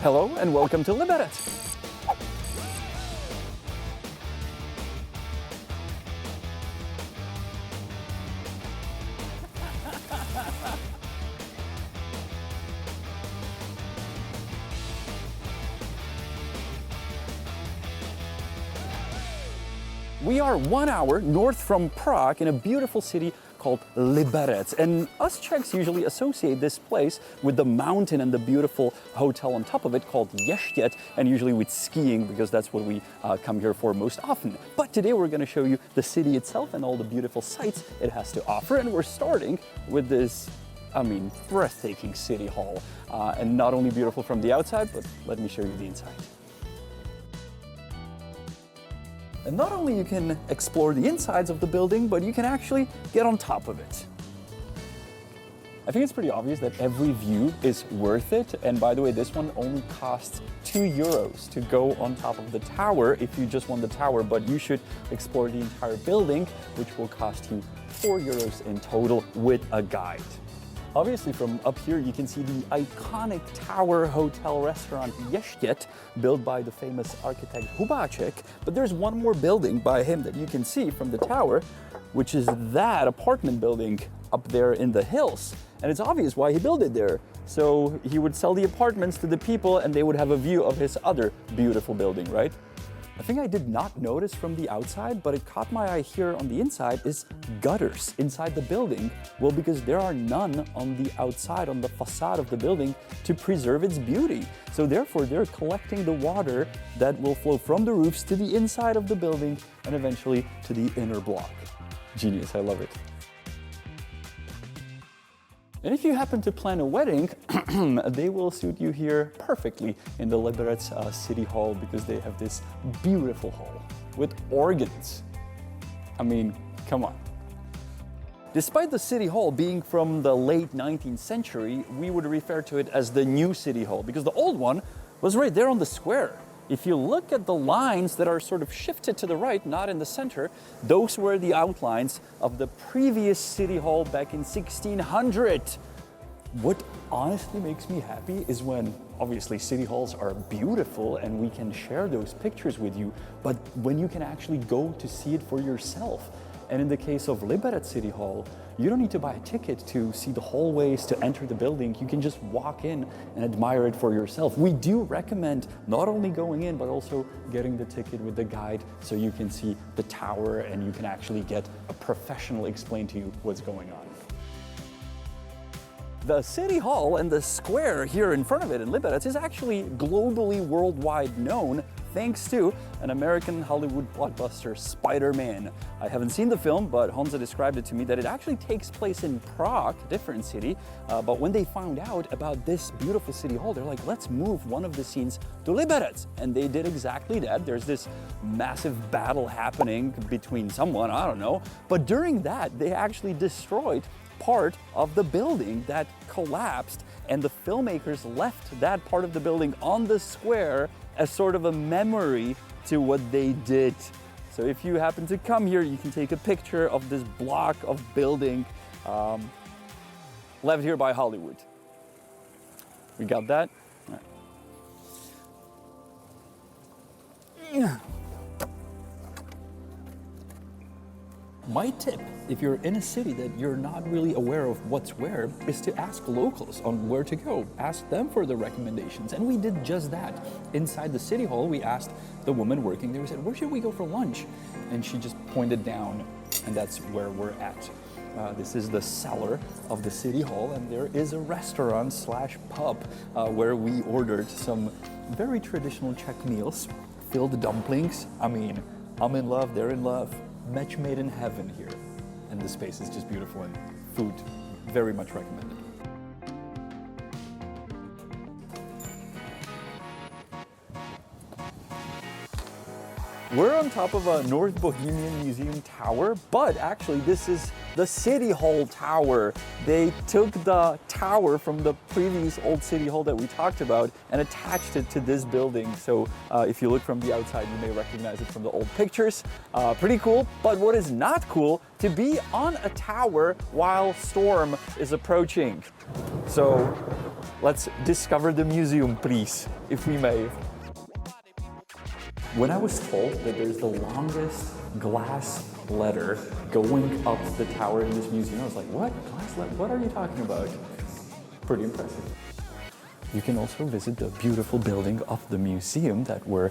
Hello and welcome to Liberec. We are 1 hour north from Prague in a beautiful city called Liberec. And us Czechs usually associate this place with the mountain and the beautiful hotel on top of it called Ještěd, and usually with skiing because that's what we come here for most often. But today we're going to show you the city itself and all the beautiful sights it has to offer. And we're starting with this, breathtaking city hall. And not only beautiful from the outside, but let me show you the inside. And not only you can explore the insides of the building, but you can actually get on top of it. I think it's pretty obvious that every view is worth it. And by the way, this one only costs €2 to go on top of the tower if you just want the tower, but you should explore the entire building, which will cost you €4 in total with a guide. Obviously, from up here, you can see the iconic tower hotel restaurant Ještěd, built by the famous architect Hubáček. But there's one more building by him that you can see from the tower, which is that apartment building up there in the hills. And it's obvious why he built it there. So he would sell the apartments to the people and they would have a view of his other beautiful building, right? A thing I did not notice from the outside, but it caught my eye here on the inside, is gutters inside the building. Well, because there are none on the outside, on the facade of the building, to preserve its beauty. So therefore, they're collecting the water that will flow from the roofs to the inside of the building and eventually to the inner block. Genius, I love it. And if you happen to plan a wedding, they will suit you here perfectly in the Liberec City Hall, because they have this beautiful hall with organs. I mean, come on. Despite the City Hall being from the late 19th century, we would refer to it as the new City Hall, because the old one was right there on the square. If you look at the lines that are sort of shifted to the right, not in the center, those were the outlines of the previous City Hall back in 1600. What honestly makes me happy is when, obviously, City Halls are beautiful and we can share those pictures with you, but when you can actually go to see it for yourself. And in the case of Liberec City Hall, you don't need to buy a ticket to see the hallways to enter the building. You can just walk in and admire it for yourself. We do recommend not only going in, but also getting the ticket with the guide so you can see the tower and you can actually get a professional explain to you what's going on. The City Hall and the square here in front of it in Liberec is actually globally worldwide known thanks to an American Hollywood blockbuster, Spider-Man. I haven't seen the film, but Honza described it to me that it actually takes place in Prague, a different city. But when they found out about this beautiful City Hall, they're like, let's move one of the scenes to Liberec. And they did exactly that. There's this massive battle happening between someone, I don't know. But during that, they actually destroyed part of the building that collapsed, and the filmmakers left that part of the building on the square as sort of a memory to what they did. So if you happen to come here, you can take a picture of this block of building left here by Hollywood. We got that? All right. My tip, if you're in a city that you're not really aware of what's where, is to ask locals on where to go. Ask them for the recommendations. And we did just that. Inside the City Hall, we asked the woman working there, we said, where should we go for lunch? And she just pointed down, and that's where we're at. This is the cellar of the City Hall, and there is a restaurant slash pub where we ordered some very traditional Czech meals, filled dumplings. I mean, I'm in love, they're in love. Match made in heaven here. And the space is just beautiful, and food very much recommended. We're on top of a North Bohemian Museum tower, but actually this is the City Hall tower. They took the tower from the previous old City Hall that we talked about and attached it to this building. So if you look from the outside, you may recognize it from the old pictures. Pretty cool, but what is not cool, to be on a tower while storm is approaching. So let's discover the museum, please, if we may. When I was told that there's the longest glass letter going up the tower in this museum, I was like, what? Glass letter? What are you talking about? Pretty impressive. You can also visit the beautiful building of the museum that we're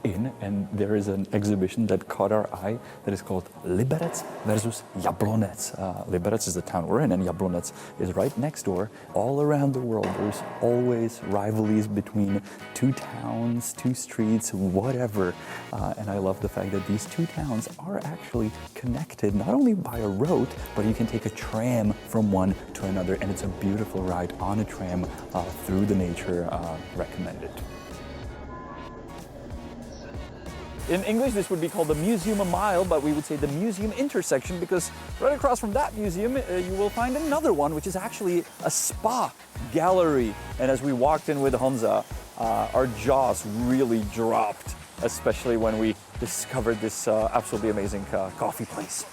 in, and there is an exhibition that caught our eye that is called Liberec versus Jablonec. Liberec is the town we're in, and Jablonec is right next door. All around the world, there's always rivalries between two towns, two streets, whatever. And I love the fact that these two towns are actually connected not only by a road, but you can take a tram from one to another, and it's a beautiful ride on a tram through the nature. Recommended. In English, this would be called the Museum a Mile, but we would say the Museum Intersection, because right across from that museum, you will find another one, which is actually a spa gallery. And as we walked in with Honza, our jaws really dropped, especially when we discovered this absolutely amazing coffee place.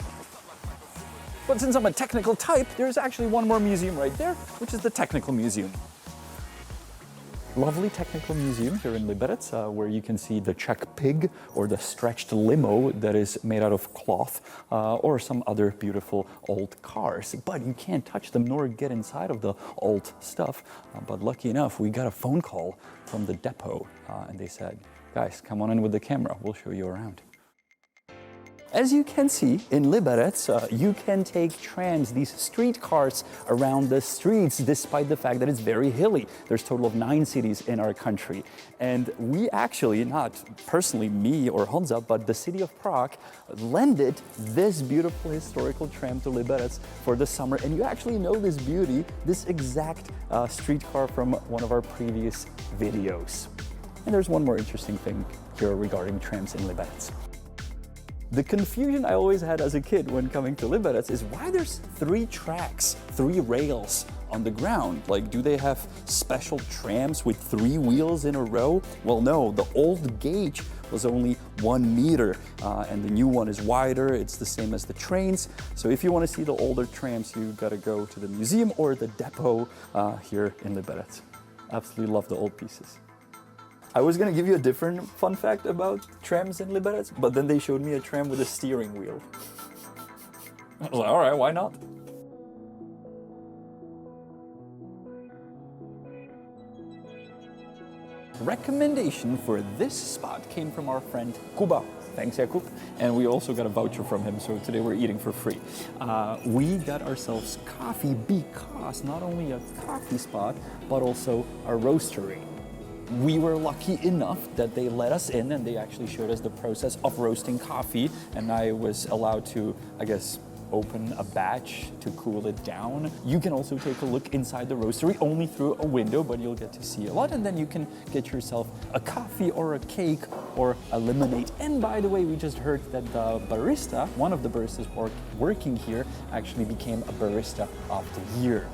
But since I'm a technical type, there's actually one more museum right there, which is the Technical Museum. Lovely technical museum here in Liberec, where you can see the Czech pig or the stretched limo that is made out of cloth, or some other beautiful old cars. But you can't touch them nor get inside of the old stuff. But lucky enough, we got a phone call from the depot, and they said, guys, come on in with the camera, we'll show you around. As you can see, in Liberec, you can take trams, these streetcars, around the streets, despite the fact that it's very hilly. There's a total of 9 cities in our country. And we actually, not personally me or Honza, but the city of Prague, lended this beautiful historical tram to Liberec for the summer. And you actually know this beauty, this exact streetcar from one of our previous videos. And there's one more interesting thing here regarding trams in Liberec. The confusion I always had as a kid when coming to Liberec is why there's 3 tracks, 3 rails on the ground. Like, do they have special trams with 3 wheels in a row? Well, no, the old gauge was only 1 meter, and the new one is wider. It's the same as the trains. So if you want to see the older trams, you gotta go to the museum or the depot here in Liberec. Absolutely love the old pieces. I was gonna give you a different fun fact about trams in Liberec, but then they showed me a tram with a steering wheel. I was like, all right, why not? Recommendation for this spot came from our friend Kuba. Thanks, Jakub. And we also got a voucher from him, so today we're eating for free. We got ourselves coffee because not only a coffee spot, but also a roastery. We were lucky enough that they let us in and they actually showed us the process of roasting coffee, and I was allowed to, I guess, open a batch to cool it down. You can also take a look inside the roastery only through a window, but you'll get to see a lot, and then you can get yourself a coffee or a cake or a lemonade. And by the way, we just heard that the barista, one of the baristas working here, actually became a barista of the year.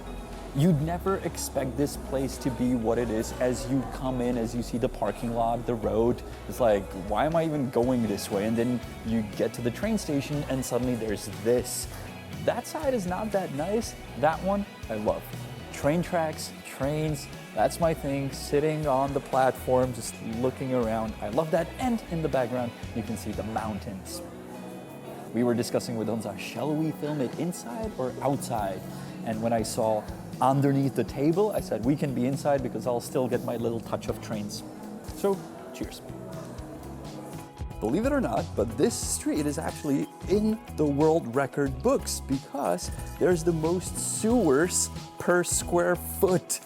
You'd never expect this place to be what it is as you come in, as you see the parking lot, the road. It's like, why am I even going this way? And then you get to the train station and suddenly there's this. That side is not that nice. That one, I love. Train tracks, trains, that's my thing. Sitting on the platform, just looking around. I love that. And in the background, you can see the mountains. We were discussing with Honza, shall we film it inside or outside? And when I saw underneath the table, I said we can be inside because I'll still get my little touch of trains. So, cheers. Believe it or not, but this street is actually in the world record books because there's the most sewers per square foot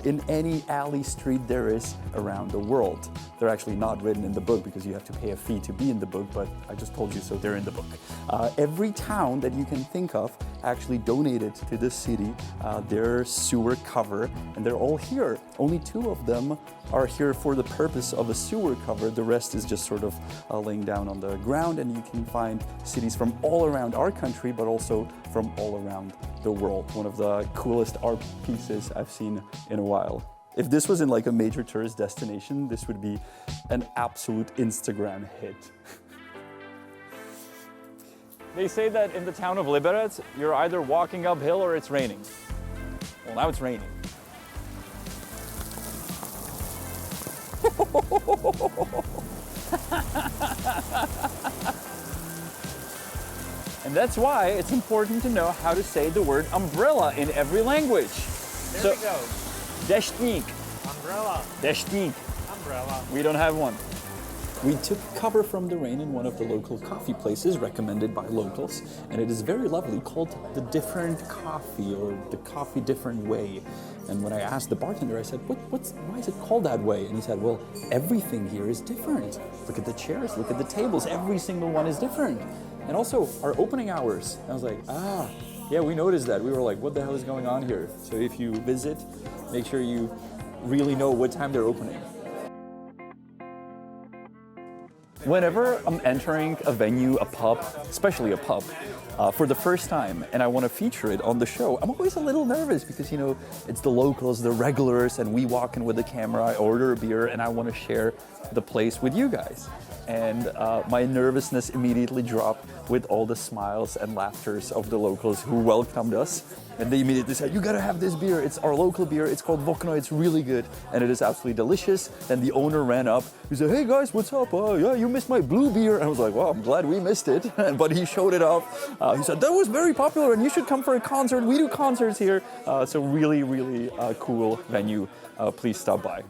in any alley street there is around the world. They're actually not written in the book because you have to pay a fee to be in the book, but I just told you, so they're in the book. Every town that you can think of actually donated to the city their sewer cover, and they're all here. Only 2 of them are here for the purpose of a sewer cover. The rest is just sort of laying down on the ground, and you can find cities from all around our country, but also from all around the world. One of the coolest art pieces I've seen in a while. If this was in like a major tourist destination, this would be an absolute Instagram hit. They say that in the town of Liberec, you're either walking uphill or it's raining. Well, now it's raining. And that's why it's important to know how to say the word umbrella in every language. There we go. Deštník. Umbrella. Deštník. Umbrella. We don't have one. We took cover from the rain in one of the local coffee places recommended by locals, and it is very lovely, called the Different Coffee or the Coffee Different Way. And when I asked the bartender, I said, why is it called that way? And he said, well, everything here is different. Look at the chairs, look at the tables, every single one is different. And also our opening hours. I was like, yeah, we noticed that. We were like, what the hell is going on here? So if you visit, make sure you really know what time they're opening. Whenever I'm entering a venue, a pub, especially a pub, for the first time, and I want to feature it on the show, I'm always a little nervous because, you know, it's the locals, the regulars, and we walk in with the camera, I order a beer, and I want to share the place with you guys. And my nervousness immediately dropped with all the smiles and laughters of the locals who welcomed us. And they immediately said, you gotta have this beer. It's our local beer. It's called Vokno. It's really good. And it is absolutely delicious. Then the owner ran up. He said, hey guys, what's up? Yeah, you missed my blue beer. And I was like, well, I'm glad we missed it. But he showed it off. He said, that was very popular and you should come for a concert. We do concerts here. So really, really cool venue. Please stop by.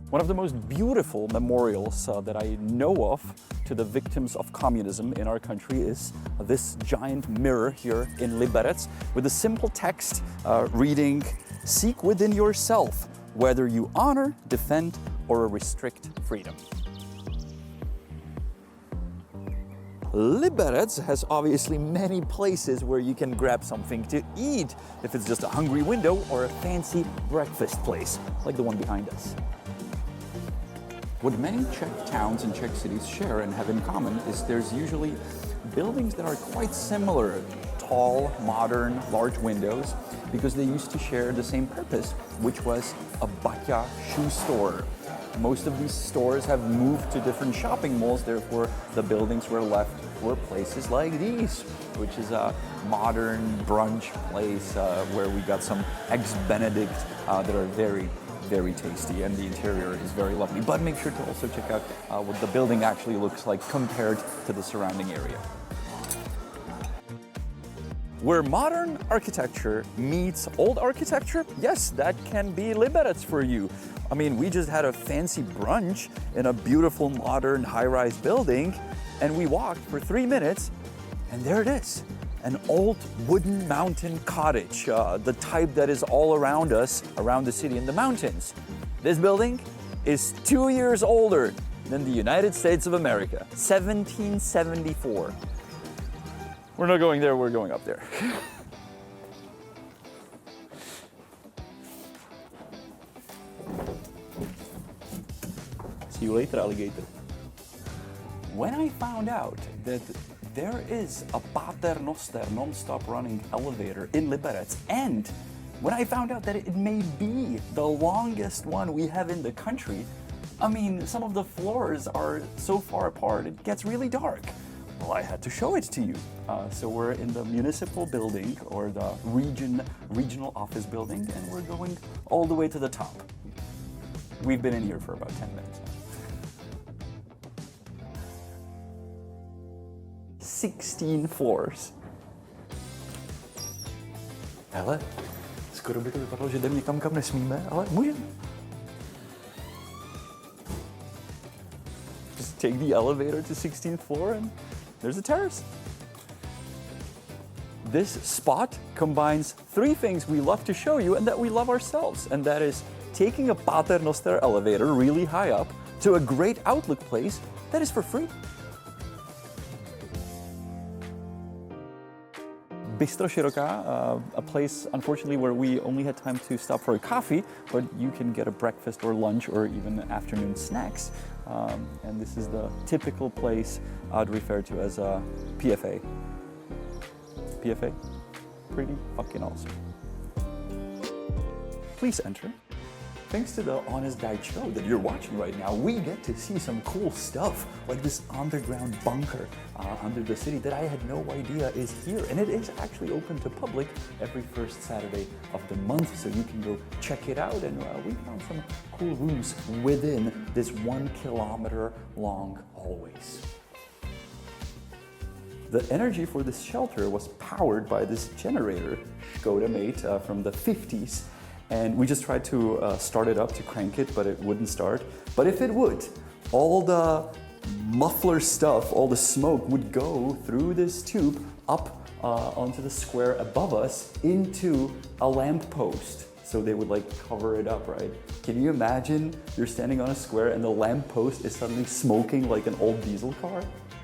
One of the most beautiful memorials that I know of to the victims of communism in our country is this giant mirror here in Liberec with a simple text reading, seek within yourself whether you honor, defend, or restrict freedom. Liberec has obviously many places where you can grab something to eat, if it's just a hungry window or a fancy breakfast place, like the one behind us. What many Czech towns and Czech cities share and have in common is there's usually buildings that are quite similar, tall, modern, large windows, because they used to share the same purpose, which was a baťa shoe store. Most of these stores have moved to different shopping malls, therefore the buildings were left for places like these, which is a modern brunch place where we got some eggs Benedict that are very tasty, and the interior is very lovely. But make sure to also check out what the building actually looks like compared to the surrounding area. Where modern architecture meets old architecture, yes, that can be Liberec for you. I mean, we just had a fancy brunch in a beautiful modern high-rise building, and we walked for 3 minutes, and there it is. An old wooden mountain cottage, the type that is all around us, around the city in the mountains. This building is 2 years older than the United States of America, 1774. We're not going there, we're going up there. See you later, alligator. When I found out that there is a Paternoster non-stop running elevator in Liberec, and when I found out that it may be the longest one we have in the country, I mean, some of the floors are so far apart, it gets really dark. Well, I had to show it to you. So we're in the municipal building, or the regional office building, and we're going all the way to the top. We've been in here for about 10 minutes. 16 floors. Hele, skoro by to vypadalo, že jdeme někam, kam nesmíme, ale můžeme. Just take the elevator to 16th floor and there's a terrace. This spot combines 3 things we love to show you and that we love ourselves, and that is taking a Paternoster elevator really high up to a great outlook place that is for free. Bistro a place, unfortunately, where we only had time to stop for a coffee, but you can get a breakfast or lunch or even afternoon snacks. And this is the typical place I'd refer to as a PFA. PFA? Pretty fucking awesome. Please enter. Thanks to the Honest Guide show that you're watching right now, we get to see some cool stuff, like this underground bunker under the city that I had no idea is here. And it is actually open to public every first Saturday of the month, so you can go check it out. And we found some cool rooms within this 1 kilometer long hallways. The energy for this shelter was powered by this generator, Škoda made from the 50s. And we just tried to start it up to crank it, but it wouldn't start. But if it would, all the muffler stuff, all the smoke would go through this tube up onto the square above us into a lamp post. So they would like cover it up, right? Can you imagine you're standing on a square and the lamp post is suddenly smoking like an old diesel car?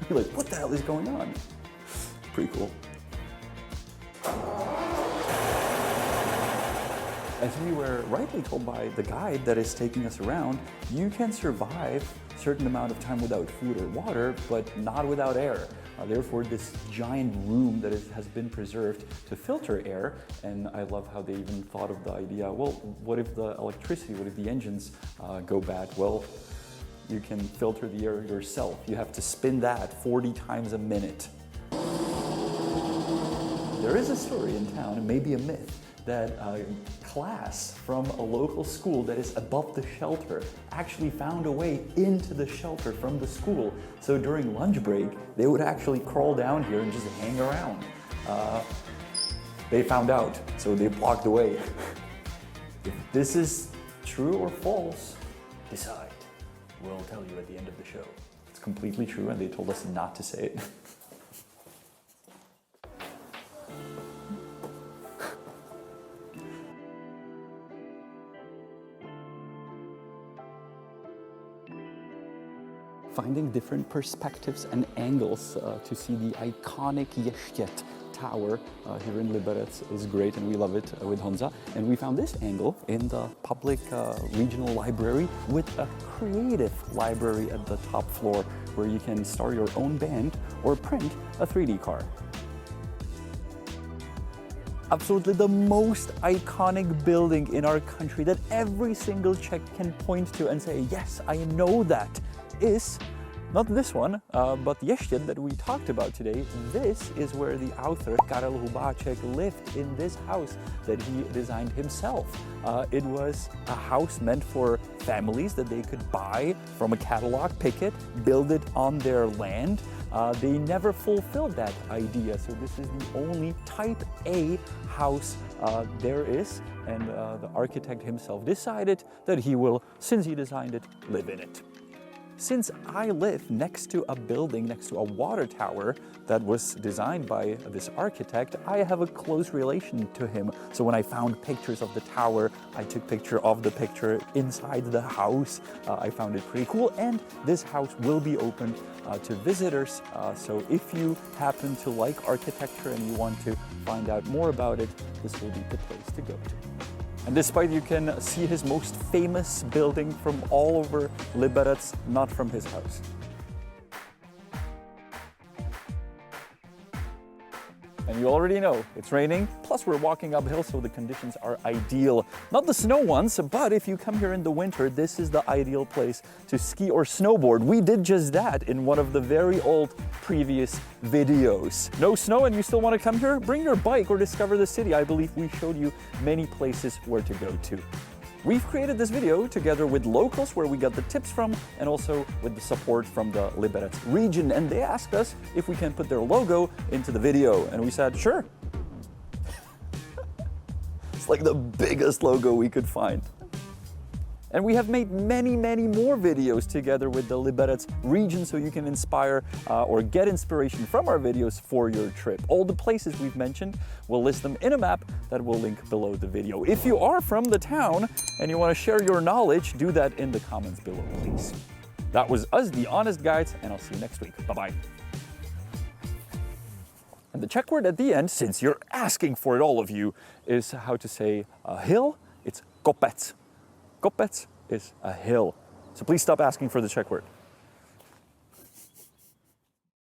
You're like, what the hell is going on? Pretty cool. As we were rightly told by the guide that is taking us around, you can survive a certain amount of time without food or water, but not without air. Therefore, this giant room that has been preserved to filter air, and I love how they even thought of the idea, well, what if the electricity, what if the engines go bad? Well, you can filter the air yourself. You have to spin that 40 times a minute. There is a story in town, and maybe a myth, that a class from a local school that is above the shelter actually found a way into the shelter from the school. So during lunch break, they would actually crawl down here and just hang around. They found out, so they blocked the way. If this is true or false, decide. We'll tell you at the end of the show. It's completely true, and they told us not to say it. Finding different perspectives and angles to see the iconic Ještěd tower here in Liberec is great, and we love it with Honza. And we found this angle in the public regional library with a creative library at the top floor where you can start your own band or print a 3D car. Absolutely the most iconic building in our country that every single Czech can point to and say, yes, I know that, is not this one, but Ještěd that we talked about today. This is where the author Karel Hubáček lived, in this house that he designed himself. It was a house meant for families that they could buy from a catalog, pick it, build it on their land. They never fulfilled that idea, so this is the only type A house there is, and the architect himself decided that he will, since he designed it, live in it. Since I live next to a building, next to a water tower that was designed by this architect, I have a close relation to him. So when I found pictures of the tower, I took picture of the picture inside the house. I found it pretty cool, and this house will be open to visitors. So if you happen to like architecture and you want to find out more about it, this will be the place to go to. And despite you can see his most famous building from all over Liberec, not from his house. And you already know, it's raining, plus we're walking uphill, so the conditions are ideal. Not the snow ones, but if you come here in the winter, this is the ideal place to ski or snowboard. We did just that in one of the very old previous videos. No snow and you still want to come here? Bring your bike or discover the city. I believe we showed you many places where to go to. We've created this video together with locals where we got the tips from, and also with the support from the Liberec region. And they asked us if we can put their logo into the video. And we said, sure. It's like the biggest logo we could find. And we have made many, many more videos together with the Liberec region, so you can inspire or get inspiration from our videos for your trip. All the places we've mentioned, we'll list them in a map that we'll link below the video. If you are from the town and you want to share your knowledge, do that in the comments below, please. That was us, the Honest Guides, and I'll see you next week. Bye-bye. And the Czech word at the end, since you're asking for it, all of you, is how to say a hill. It's kopec. Kopec is a hill. So please stop asking for the Czech word.